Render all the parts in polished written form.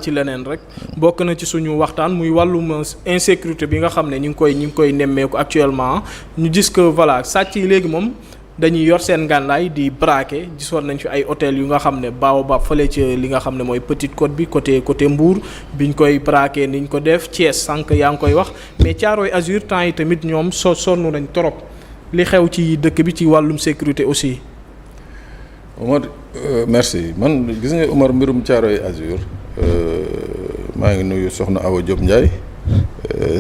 ci leneen rek bokk na ci suñu waxtaan muy wàllum insécurité bi nga xam ne ñu ngi koy nemmeeku actuellement ñu gis que voilà sàcc yi léegi moom dañuy yor seen ngànnaay di braquer gisoon nañ fi ay hôtel yu nga xam ne Baobab fële ci li nga xam ne mooy Petite Côte bi côté Mbour biñ koy braquer niñ ko def Thiès sànq yaa ngi koy wax mais Thiaroye Azur temps yi tamit ñoom sonn nañ trop li xew ci dëkk bi ci wàllum sécurité aussi. Omar merci man gis nga Omar mbirum Thiaroye Azur maa ngi nuyu soxna Awa Diop Ndiaye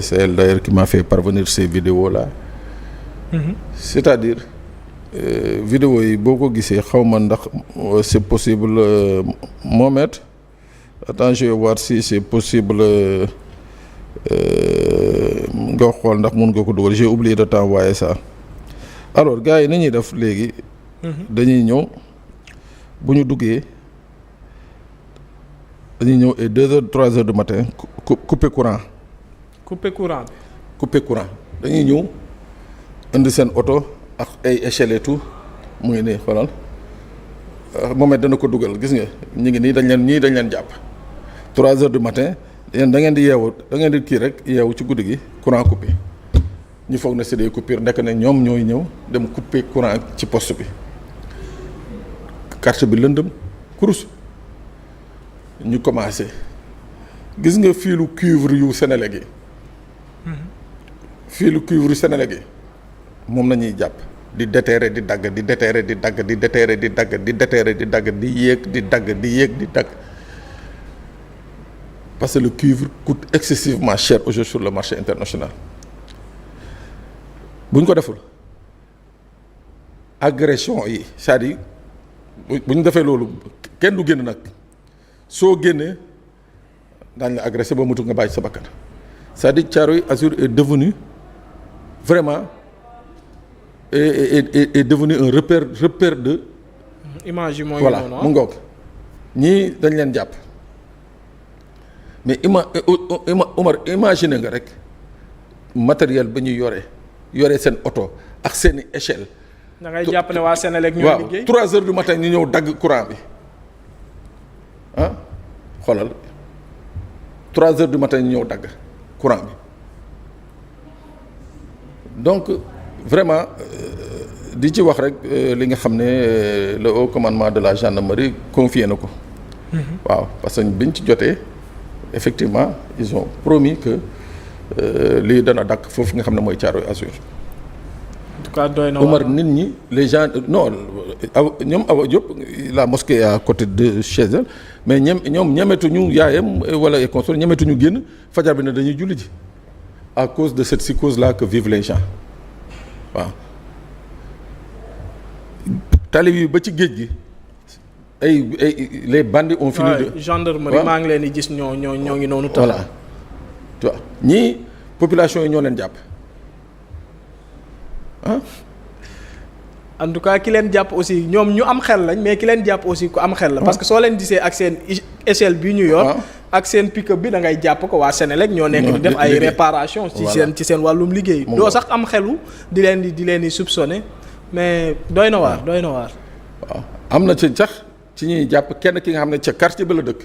c'est elle d'ailleurs qui m'a fait parvenir ces vidéos là. C'est-à-dire vidéo yi boo ko gisee xaw ma ndax c'est possible Mohamed attends je vais voir si c'est possible nga xool ndax mun nga ko dugal j'ai oublié de t'envoyer ça alors gars yi ni ñuy def léegi. dañuy ñëw bu ñu duggee. dañuy ñëw et 2 heures 3 heures du matin couper courant. couper courant bi. couper courant dañuy ñëw indi seen oto ak ay échelle et tout mu ngi nii xoolal moom it dana ko dugal gis nga ñu ngi nii dañ leen jàpp 3 heures du matin yéen da ngeen di yeewu da ngeen di kii rek yeewu ci guddi gi courant coupé ñu foog na c'est des coupures ndekk ne ñoom ñooy ñëw dem couper courant ci poste bi quartier bi lëndëm kurus. ñu commencé gis nga fiilu cuivre yu Senelec yi fiilu cuivre yu Senelec yi moom la ñuy jàpp di déterrer di dagg di déterrer di dagg di déterrer di dagg di déterrer di dagg di yéeg di dagg di yéeg di dagg parce que le cuivre coûte excessivement cher aujourd'hui sur le marché international bu ñu ko deful agression yi c'est-à-dire bu ñu defee loolu kenn du génn nag soo génnee daañu la agressé ba mutu nga bàyyi sa bakkan c'est-à-dire Thiaroye Azur est devenu vraiment est devenu un repère de. image yi mooy voilà mu ngoog ñii dañ leen jàpp mais Omar imagine nga rek matériel ba ñuy yore seen oto ak seeni échelle. da ngay jàpp ne waa Senelec ñoo liggéey waaw 3 heures du matin ñu ñëw dagg courant bi. ah xoolal 3 heures du matin ñu ñëw dagg courant bi donc vraiment di ci wax rek li nga xam ne le haut commandement de la gendarmerie confié na ko. waaw parce que biñ ci jotee effectivement ils ont promis que lii dana dakk foofu nga xam ne mooy Thiaroye Azur. en tout cas doy na Omar nit ñi les gens non ñoom Awa Diop la mosquée à côté de chez elle mais ñoom ñemetuñu yaayam wala et consort ñemetuñu génn fajar bi ne dañuy julli ji à cause de cette psychose là que vivent les gens waaw. talib yi ba ci géej gi ay les bandits ont fini de. gendarmerie maa ngi leen di gis ñoo ngi noonu. voilà tu vois ñii population yi ñoo leen jàpp ah. en tout cas ki leen jàpp aussi ñoom ñu am xel lañ mais ki leen jàpp aussi ku am xel la. parce que soo leen gisee ak seen échelle bi ñu yor. ak seen pick-up bi da ngay jàpp ko waa Senelec ñoo nekk di def ay réparation ci seen wàllum liggéey. doo sax am xelu di leen di soupçonner mais doy na waar doy na waar. waaw am na ci sax ci ñuy jàpp kenn ki nga xam ne ca quartier ba la dëkk.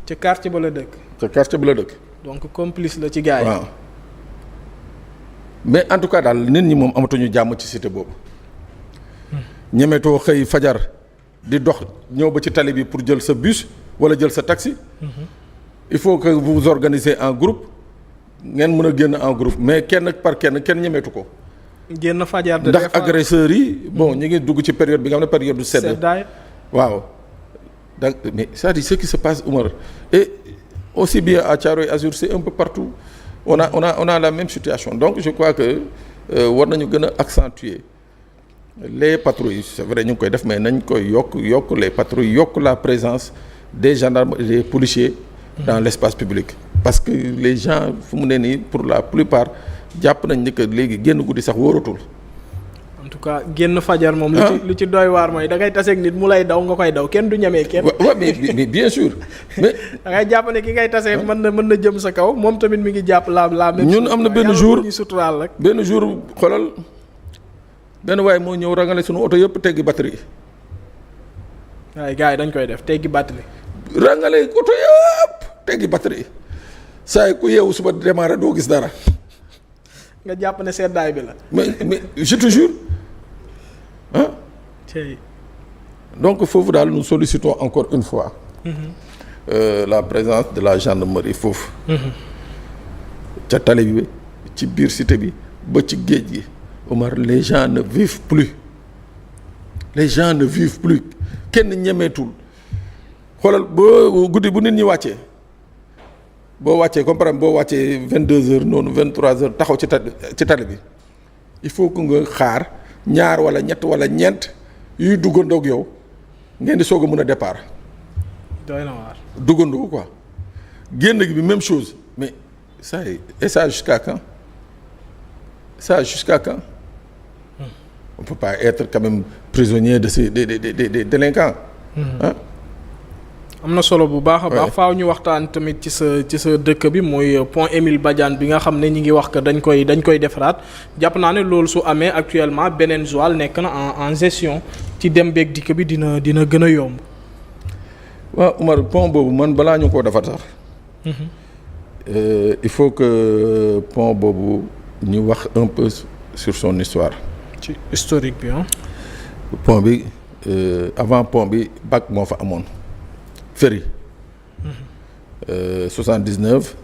ca quartier ba la dëkk. ca quartier ba la dëkk. donc complice la ci gars yi. waaw mais en tout cas daal nit ñi moom amatuñu jàmm ci cité boobu. ñemetoo xëy fajar di dox ñëw ba ci tali bi pour jël sa bus wala jël sa taxi. il faut que vous vous organisez en groupe ngeen mën a génn en groupe mais kenn par kenn ñemetu ko. génn fajar de ndax agresseurs yi bon ñu ngi dugg ci période bi nga xam ne période du sedd. seddaay waaw donc mais c'est-à-dire ce qui se passe Omar et aussi bien à Thiaroye Azur c'est un peu partout on a la même situation donc je crois que war nañu gën a accentuer les patrouilles c'est vrai ñu ngi koy def mais nañ koy yokk les patrouilles yokk la présence des gendarmes et des policiers dans l'espace public parce que les gens fu mu ne nii pour la plupart jàpp nañ ni que léegi génn guddi sax wóoratul. en tout cas génn fajar moom. lu ci doy waar mooy da ngay taseeg nit mu lay daw nga koy daw kenn du ñemee kenn. waaw mais bien sûr. mais da ngay jàpp ne ki ngay tasee mën na jëm sa kaw moom tamit mi ngi jàpp la même. ñun am na benn jour ñu suturaal rek. benn jour xoolal benn waaye moo ñëw rangale sunu oto yëpp teggi batterie. waaye gars yi dañ koy def teggi batterie. rangale oto yëpp teggi batterie saa yi ku yeewu suba démarré doo gis dara. nga jàpp ne seddaay bi la. mais je te jure ah. donc foofu daal nous sollicitons encore une fois. La présence de la gendarmerie foofu. ca tali bi ci biir cité bi ba ci géej gi. Omar, les gens ne vivent plus kenn ñemeetul xoolal boo guddi bu nit ñi wàccee boo wàccee comme par exemple boo wàccee 22h noonu 23h taxaw ci tali bi il faut que nga xaar ñaar wala ñett wala ñeent yuy duggandoog yow ngeen di soog a mën a départ. doy na waar. duggandoo quoi génn gi bi même chose mais ça et ça jusqu'à quand on peut pas être quand même prisonnier de ces des délinquants. am na solo bu baax a baax. faaw ñu waxtaan tamit ci sa dëkk bi mooy pont Émile Badiane bi nga xam ne ñi ngi wax que dañ koy defaraat jàpp naa ne loolu su amee actuellement beneen Joal nekk na en gestion ci dem beeg dikk bi dina gën a yomb. waaw Umar pont boobu man balaa ñu koo defar sax. Il faut que pont boobu ñu wax un peu sur son histoire. ci historique bi ah. pont bi avant pont bi bac moo fa amoon ferry. 79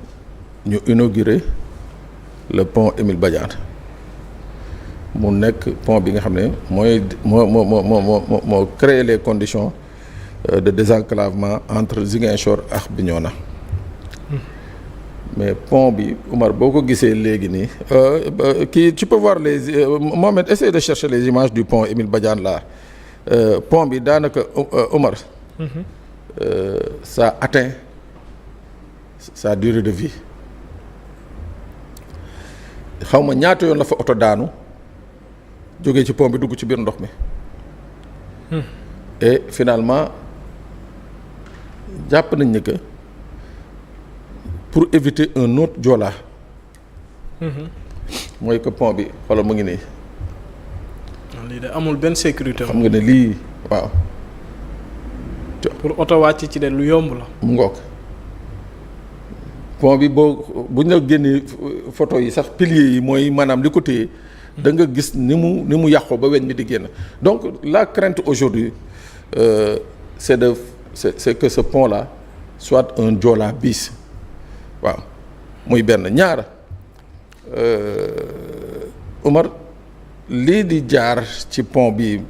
ñu inauguré le pont Émile Badiane mu nekk pont bi nga xam ne moo créer les conditions de désenclavement entre Ziguinchor ak Bignona. mais pont bi Umar boo ko gisee léegi nii kii tu peux voir les Mohamed essaie de chercher les images du pont Émile Badiane là pont bi daanaka Umar. Ça atteint sa durée de vie xaw ma ñaata yoon la fa oto daanu jógee ci pont bi dugg ci biir ndox mi. et finalement jàpp nañ ne que pour éviter un autre Joola. mooy que pont bi xoolal mu ngi nii. lii de amul benn sécurité. xam nga ne lii waaw. pour oto wàcc ci de lu yomb la. mu ngoog pont bi bu ñu la génnee photo yi sax piliers yi mooy maanaam li ko téye da nga gis ni mu yàqoo ba weñ mi di génn donc la crainte aujourd'hui c'est que ce pont là soit un Joola bis waaw muy benn ñaar Omar lii di jaar ci pont bi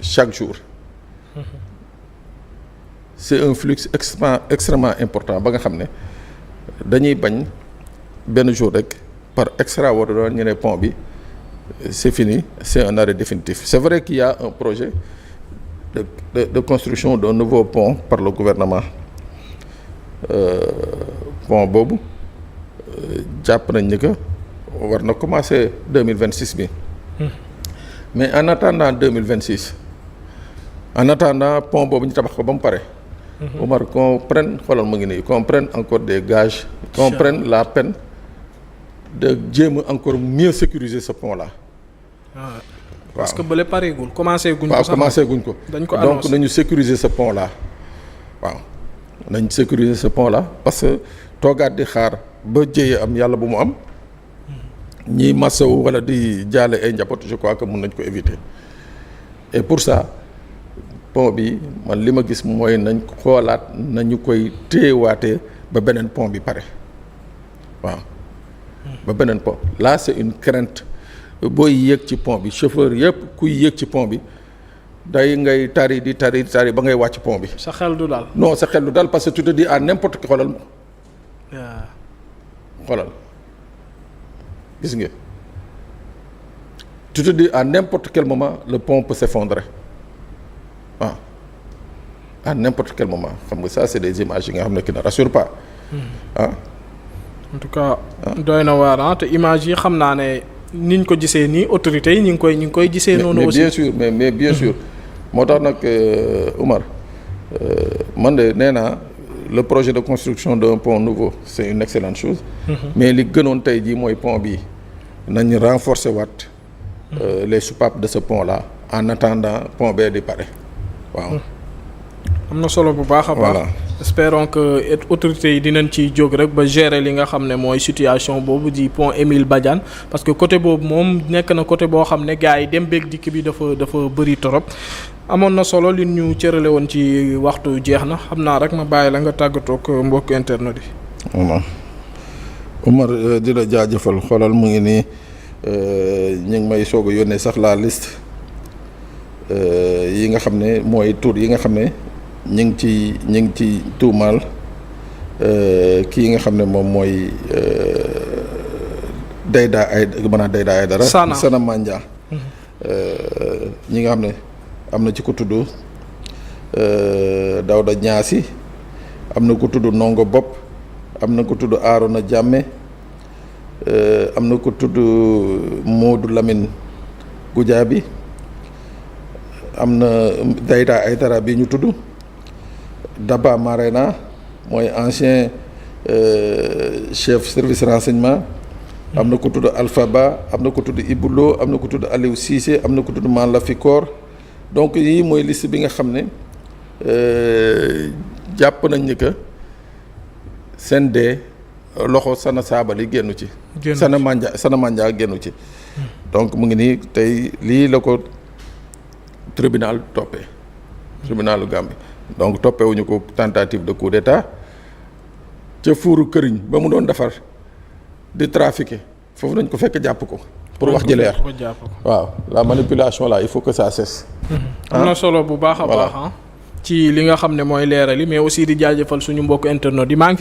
chaque jour. C'est un flux extrêmement important ba nga xam ne dañuy bañ benn jour rek par extraordinaire ñu ne pont bi c'est fini c'est un arrêt définitif c'est vrai qu'il y a un projet de construction d'un nouveau pont par le gouvernement pont boobu jàpp nañ ni que war na commencer 2026 bi mais en attendant 2026 en attendant pont boobu ñu tabax ko ba mu pare. Omar qu'on prenne xoolal mu ngi nii qu'on prenne encore des gages. qu'on prenne la peine de jéem a encore mieux sécuriser ce pont là. waaw parce que bële pareegul commencé guñ ko. waaw commencé guñ ko. dañ ko annoncé donc nañu sécuriser ce pont là waaw. nañ sécuriser ce pont là parce que toogaat di xaar ba jéye am yàlla bu mu am. ñiy masawu wala di jaale ay njaboot je crois que mun nañ ko éviter et pour ça. pont bi man li ma gis mooy nañ xoolaat nañu koy téyewaatee ba beneen pont bi pare waaw ba beneen pont là c'est une crainte booy yéeg ci pont bi chauffeur yëpp kuy yéeg ci pont bi day ngay tari ba ngay wàcc pont bi. sa xel du dal. non sa xel du dal parce que tu te dis à n'importe qui xoolal gis nga tu te dis à n'importe quel moment le pont peut s'effondrer. ah à n'importe quel moment xam nga ça c'est des images yi nga xam ne qui ne rassurent pas. en tout cas. doy na waar te images yi xam naa ne niñ ko gisee nii autorités yi ñu ngi koy gisee. noonu aussi mais bien sûr mais bien sûr. moo tax nag Omar man de nee naa le projet de construction d'un pont nouveau c'est une excellente chose. mais li gënoon tey jii mooy pont bi nañ renforcer waat. les soupapes de ce pont là en attendant pont bee di pare. waaw am na solo bu baax a baax. Voilà. Espérons que autorités yi dinañ ciy jóg rek ba gérer li nga xam ne mooy situation boobu di pont Émile Badiane parce que côté boobu moom nekk na côté boo xam ne gars yi dem beeg dikk bi dafa bëri torop. amoon na solo li ñu cërale woon ci waxtu jeex na xam naa rek ma bàyyi la nga tàggatoo ak mbokk internet yi. voilà Omar di la jaajëfal xoolal mu ngi nii ñu ngi may soog a yónnee sax la liste yi nga xam ne mooy tur yi nga xam ne ñu ngi ci tuumaal kii nga xam ne moom mooy Dayda Aidara. Sana Mandia. ñi nga xam ne am na ci ko tudd Dawda Ñaasi am na ko tudd Nongo Bopp am na ko tudd Arona Jàmme am na ko tudd Modou Lamine Goudiaby am na Dayda Aidara bi ñu tudd Daba Marena mooy ancien chef service renseignement am na ko tudd Alpha Ba am na ko tudd Iboulo am na ko tudd Aliou Cissé am na ko tudd Man Lafikor donc yii mooy liste bi nga xam ne jàpp nañ ni que seen dee loxo Sana Sabally génnu ci. Sana Mandia génnu ci. donc mu ngi nii tey lii la ko tribunal toppee tribunalu Gambie donc toppewuñu ko tentative de coup d'état ca fuuru këriñ ba mu doon defar di trafiquer foofu nañ ko fekk jàpp ko. pour wax ji leer waaw la manipulation là il faut que ça cesse. am na solo bu baax a baax ci li nga xam ne mooy leerali mais aussi di jaajëfal suñu mbokk internet yi maa ngi